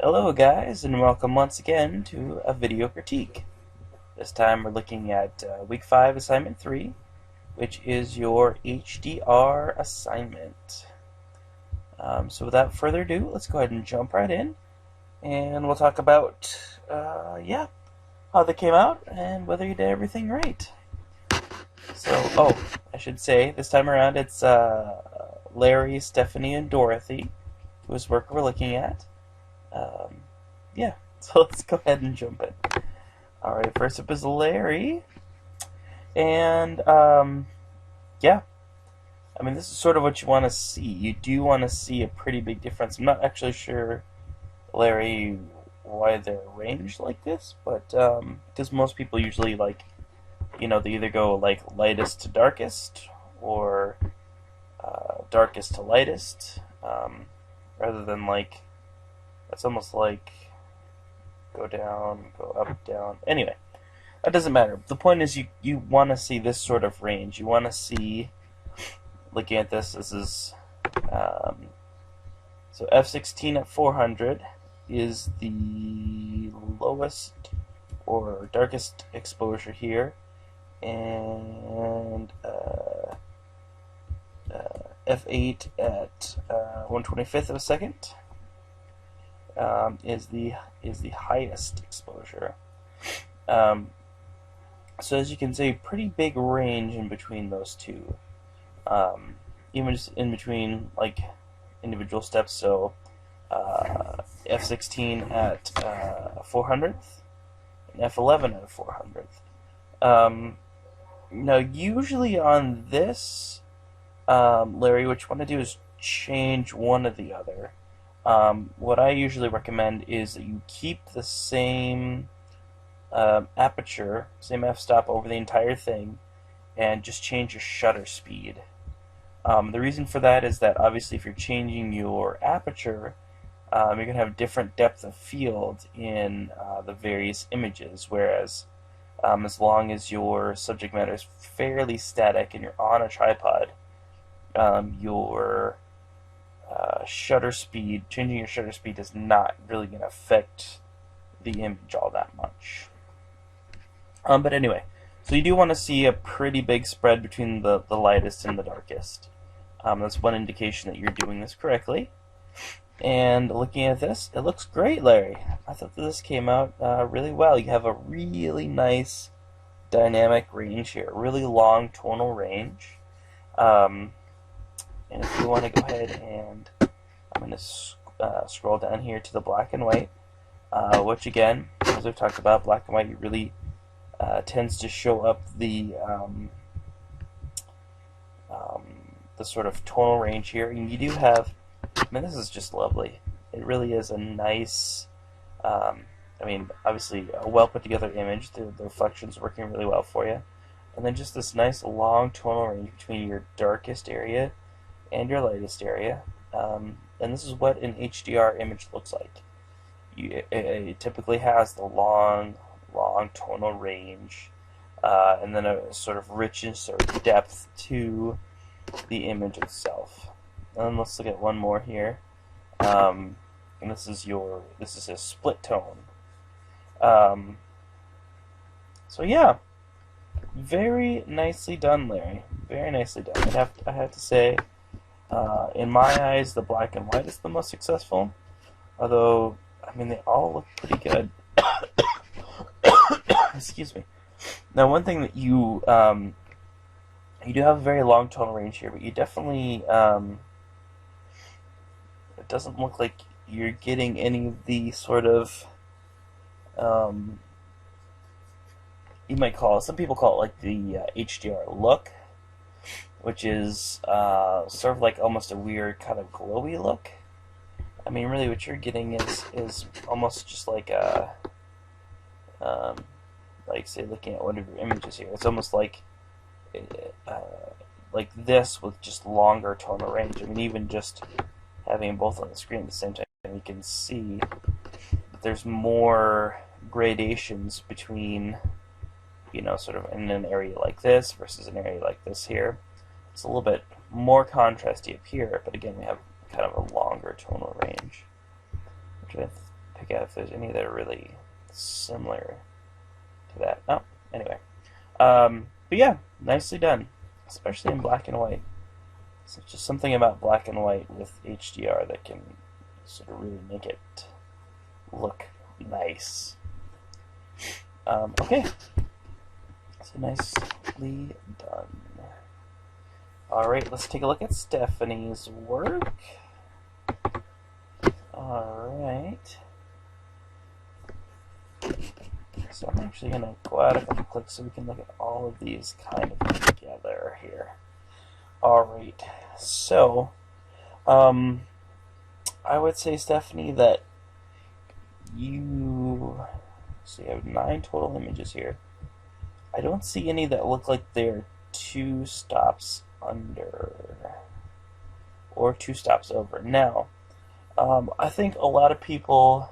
Hello guys, and welcome once again to a video critique. This time we're looking at Week 5 Assignment 3, which is your HDR assignment. So without further ado, let's go ahead and jump right in, and we'll talk about, how they came out and whether you did everything right. So, I should say, this time around it's Larry, Stephanie, and Dorothy, whose work we're looking at. So let's go ahead and jump in. Alright, first up is Larry. And, this is sort of what you want to see. You do want to see a pretty big difference. I'm not actually sure, Larry, why they're arranged like this, but, because most people usually, they either go, lightest to darkest, or, darkest to lightest, rather than, it's almost like go down, go up, down. Anyway, that doesn't matter. The point is you want to see this sort of range. You want to see, looking at this is, so F16 at 400 is the lowest or darkest exposure here, and F8 at 1/25 of a second is the highest exposure. So as you can see, pretty big range in between those two. Even just in between individual steps. So F16 at 400th and F11 at 400th. Now usually on this, Larry, what you want to do is change one or the other. What I usually recommend is that you keep the same aperture, same f-stop over the entire thing, and just change your shutter speed. The reason for that is that obviously if you're changing your aperture, you're going to have different depth of field in the various images, whereas as long as your subject matter is fairly static and you're on a tripod, your shutter speed, changing your shutter speed is not really going to affect the image all that much. But anyway, so you do want to see a pretty big spread between the lightest and the darkest. That's one indication that you're doing this correctly. And looking at this, it looks great, Larry. I thought that this came out really well. You have a really nice dynamic range here, really long tonal range. And if you want to go ahead and I'm going to scroll down here to the black and white, which again, as we've talked about, black and white really tends to show up the sort of tonal range here. And you do have, this is just lovely. It really is a nice, obviously a well put together image. The reflection's working really well for you. And then just this nice long tonal range between your darkest area and your lightest area, and this is what an HDR image looks like. It typically has the long tonal range, and then a sort of richness or depth to the image itself. And then let's look at one more here, and this is a split tone. So yeah, very nicely done, Larry. Very nicely done. I have to say. In my eyes, the black and white is the most successful, although, they all look pretty good. Excuse me. Now, one thing that you do have a very long tonal range here, but you definitely, it doesn't look like you're getting any of the sort of, some people call it the HDR look, which is sort of like almost a weird kind of glowy look. Really what you're getting is almost just like a, say looking at one of your images here, it's almost like this with just longer tonal range. Even just having both on the screen at the same time, you can see that there's more gradations between, sort of in an area like this versus an area like this here. It's a little bit more contrasty up here, but again, we have kind of a longer tonal range, which I pick out if there's any that are really similar to that. Oh, anyway. But yeah, nicely done, especially in black and white. So just something about black and white with HDR that can sort of really make it look nice. Okay, so nicely done. Alright, let's take a look at Stephanie's work. Alright. So I'm actually going to go out a couple clicks so we can look at all of these kind of together here. Alright, so I would say, Stephanie, that you have 9 total images here. I don't see any that look like they're 2 stops under or 2 stops over. Now, I think a lot of people,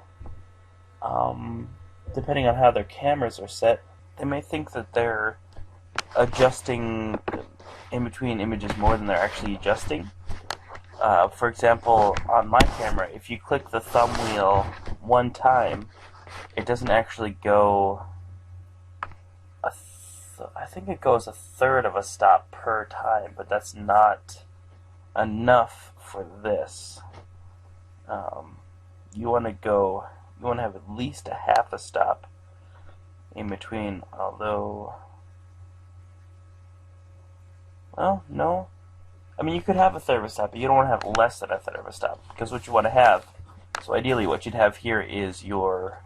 depending on how their cameras are set, they may think that they're adjusting in between images more than they're actually adjusting. For example, on my camera, if you click the thumb wheel one time, it doesn't actually go I think it goes 1/3 of a stop per time, but that's not enough for this. You want to have at least a half a stop in between, although, well, no. I mean, you could have 1/3 of a stop, but you don't want to have less than 1/3 of a stop, because what you want to have, so ideally what you'd have here is your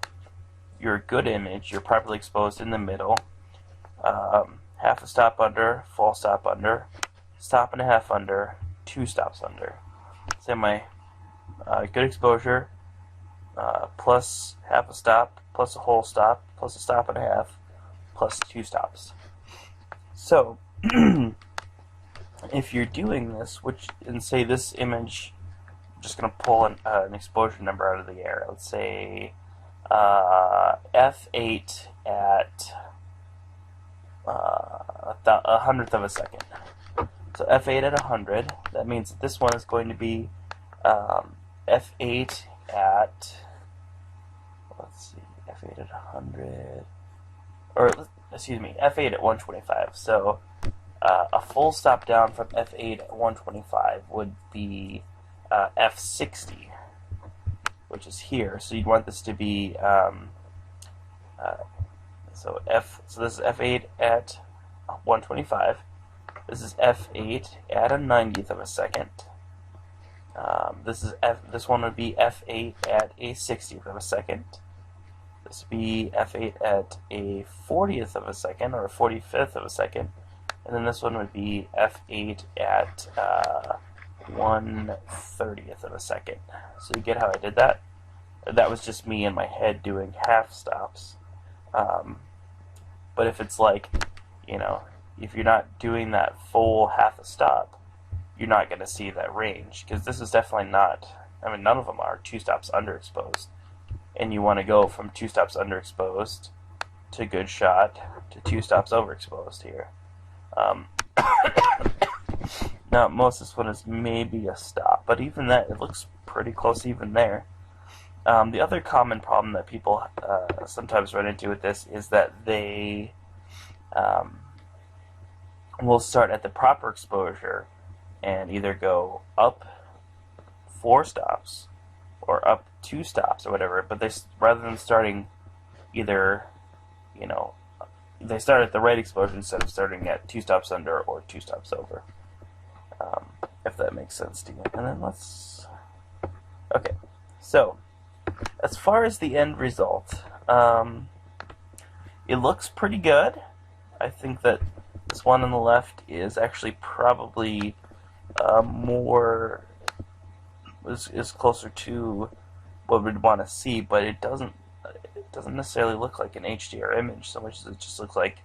good image, you're properly exposed in the middle, half a stop under, full stop under, stop and a half under, 2 stops under. Say my good exposure, plus half a stop, plus a whole stop, plus a stop and a half, plus 2 stops. So, if you're doing this, and say this image, I'm just going to pull an exposure number out of the air. Let's say f8 at 100th of a second. So f8 at 100, that means that this one is going to be f8 at, let's see, f8 at 100, or excuse me, f8 at 125. So a full stop down from f8 at 125 would be f60, which is here. So you'd want this to be so this is f8 at 125. This is f8 at a 90th of a second. This one would be f8 at a 60th of a second. This would be f8 at a 40th of a second, or a 45th of a second. And then this one would be f8 at 1/30th of a second. So you get how I did that? That was just me in my head doing half stops. But if it's like, if you're not doing that full half a stop, you're not going to see that range, because this is definitely not, none of them are 2 stops underexposed, and you want to go from 2 stops underexposed to good shot to 2 stops overexposed here. Now most of this one is maybe a stop, but even that, it looks pretty close even there. The other common problem that people sometimes run into with this is that they will start at the proper exposure and either go up 4 stops or up 2 stops or whatever, but rather than starting either, they start at the right exposure instead of starting at 2 stops under or 2 stops over, if that makes sense to you. And then okay, so as far as the end result, it looks pretty good. I think that this one on the left is actually probably is closer to what we'd want to see, but it doesn't necessarily look like an HDR image so much as it just looks like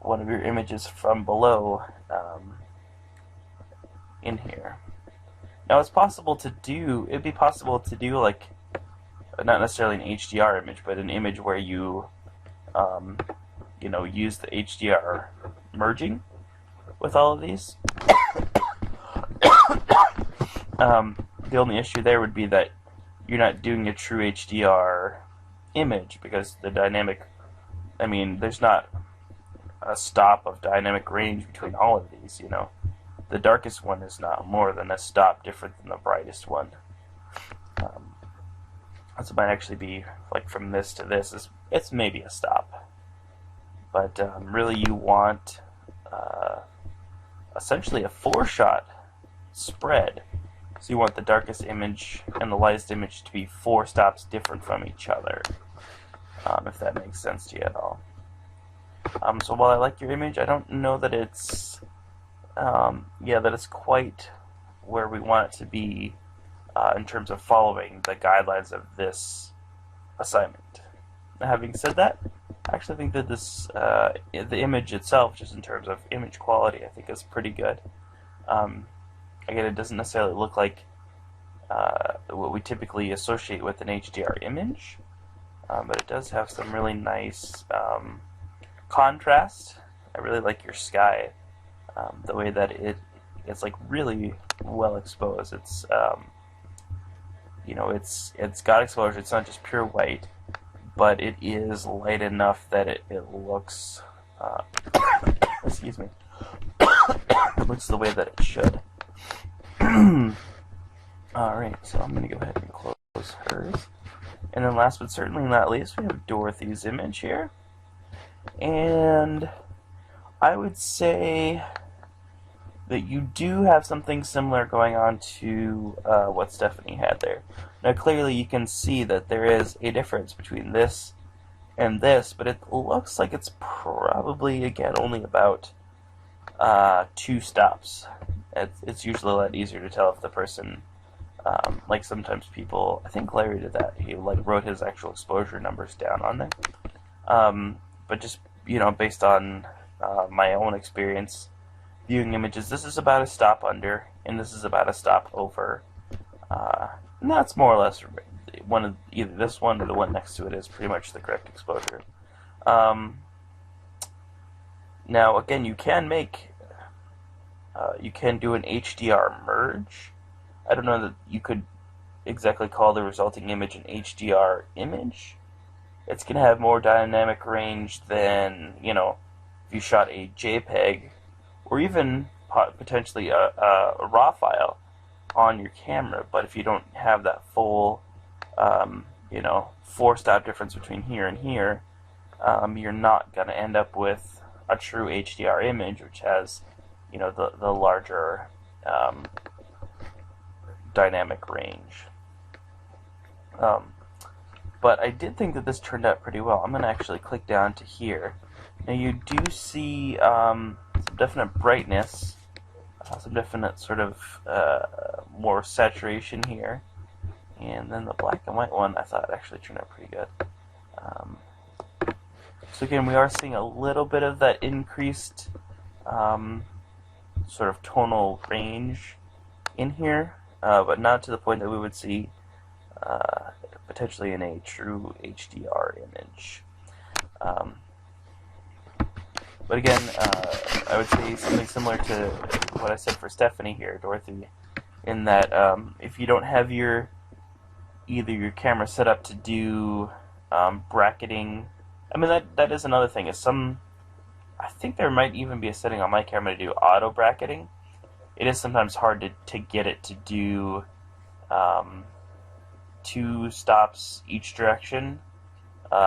one of your images from below in here. Now it'd be possible to do like, not necessarily an HDR image, but an image where you use the HDR merging with all of these. The only issue there would be that you're not doing a true HDR image because the dynamic, I mean, there's not a stop of dynamic range between all of these, you know. The darkest one is not more than a stop different than the brightest one. So it might actually be like from this to this. It's maybe a stop. But really you want essentially a 4-shot spread. So you want the darkest image and the lightest image to be 4 stops different from each other, if that makes sense to you at all. So while I like your image, I don't know that it's that it's quite where we want it to be in terms of following the guidelines of this assignment. Now, having said that, I actually think that this the image itself, just in terms of image quality, I think is pretty good. Again, it doesn't necessarily look like what we typically associate with an HDR image, but it does have some really nice contrast. I really like your sky, the way that it's like really well exposed. It's it's got exposure. It's not just pure white, but it is light enough that it looks excuse me it looks the way that it should. Alright, so I'm going to go ahead and close hers. And then last but certainly not least, we have Dorothy's image here. And I would say that you do have something similar going on to what Stephanie had there. Now clearly you can see that there is a difference between this and this, but it looks like it's probably, again, only about 2 stops. It's usually a lot easier to tell if the person, like sometimes people, I think Larry did that, he like wrote his actual exposure numbers down on there. But just, based on my own experience viewing images, this is about a stop under, and this is about a stop over. And that's more or less either this one or the one next to it is pretty much the correct exposure. Now, again, you can do an HDR merge. I don't know that you could exactly call the resulting image an HDR image. It's going to have more dynamic range than, if you shot a JPEG or even potentially a RAW file on your camera. But if you don't have that full, 4-stop difference between here and here, you're not going to end up with a true HDR image, which has, the larger dynamic range. But I did think that this turned out pretty well. I'm going to actually click down to here. Now you do see some definite brightness, some definite sort of more saturation here. And then the black and white one I thought actually turned out pretty good. So again, we are seeing a little bit of that increased sort of tonal range in here, but not to the point that we would see potentially in a true HDR image. But again, I would say something similar to what I said for Stephanie here, Dorothy, in that if you don't have either your camera set up to do bracketing, I mean that is another thing. I think there might even be a setting on my camera to do auto bracketing. It is sometimes hard to get it to do 2 stops each direction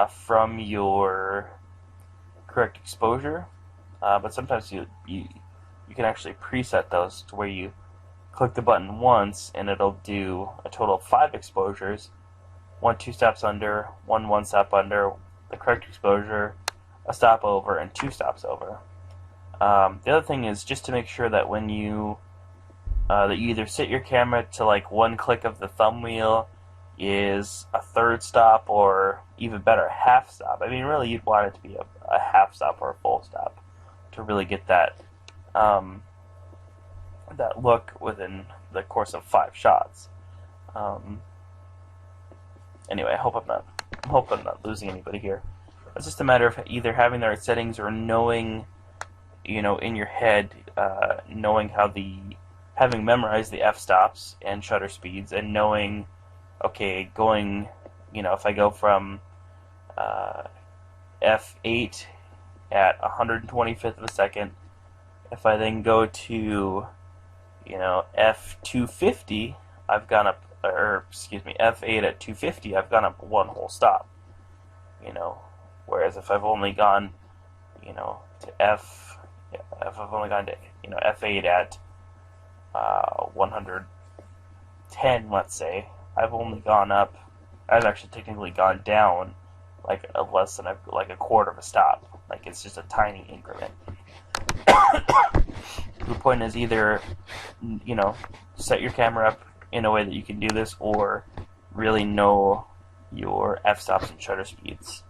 from your correct exposure, but sometimes you can actually preset those to where you click the button once and it'll do a total of 5 exposures, 1 2 stops under, 1 stop under, the correct exposure, a stop over, and 2 stops over. The other thing is just to make sure that when you either set your camera to like 1 click of the thumb wheel is a 3rd stop, or even better, a half stop. I mean, really, you'd want it to be a half stop or a full stop to really get that that look within the course of 5 shots. Anyway, I hope I'm not losing anybody here. It's just a matter of either having the right settings or knowing, in your head, knowing having memorized the f-stops and shutter speeds, and knowing okay, going, if I go from f8 at 125th of a second, if I then go to, f250, I've gone up, or excuse me, f8 at 250, I've gone up one whole stop. Whereas if I've only gone, to if I've only gone to, f8 at 110, let's say, I've actually technically gone down like less than like a quarter of a stop. Like it's just a tiny increment. The point is either, set your camera up in a way that you can do this, or really know your f-stops and shutter speeds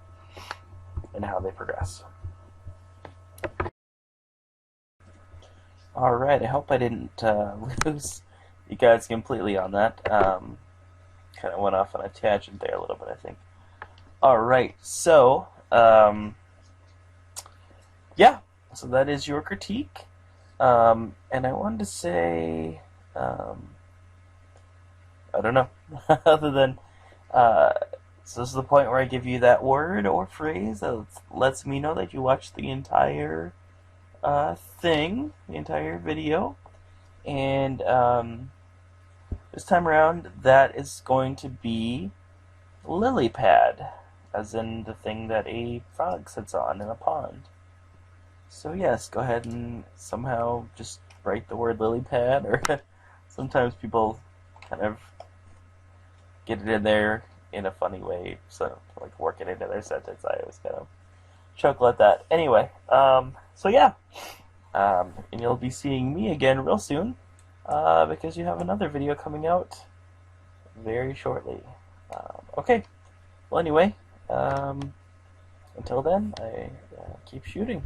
and how they progress. Alright, I hope I didn't lose you guys completely on that. Kind of went off on a tangent there a little bit, I think. Alright, so, yeah, so that is your critique. And I wanted to say, I don't know, other than, so this is the point where I give you that word or phrase that lets me know that you watched the entire thing, the entire video. And this time around, that is going to be lily pad, as in the thing that a frog sits on in a pond. So yes, go ahead and somehow just write the word lily pad, or sometimes people kind of get it in there in a funny way, so like work it into their sentence. I always kind of chuckle at that. Anyway, so yeah, and you'll be seeing me again real soon, because you have another video coming out very shortly. Okay, well anyway, until then, I keep shooting.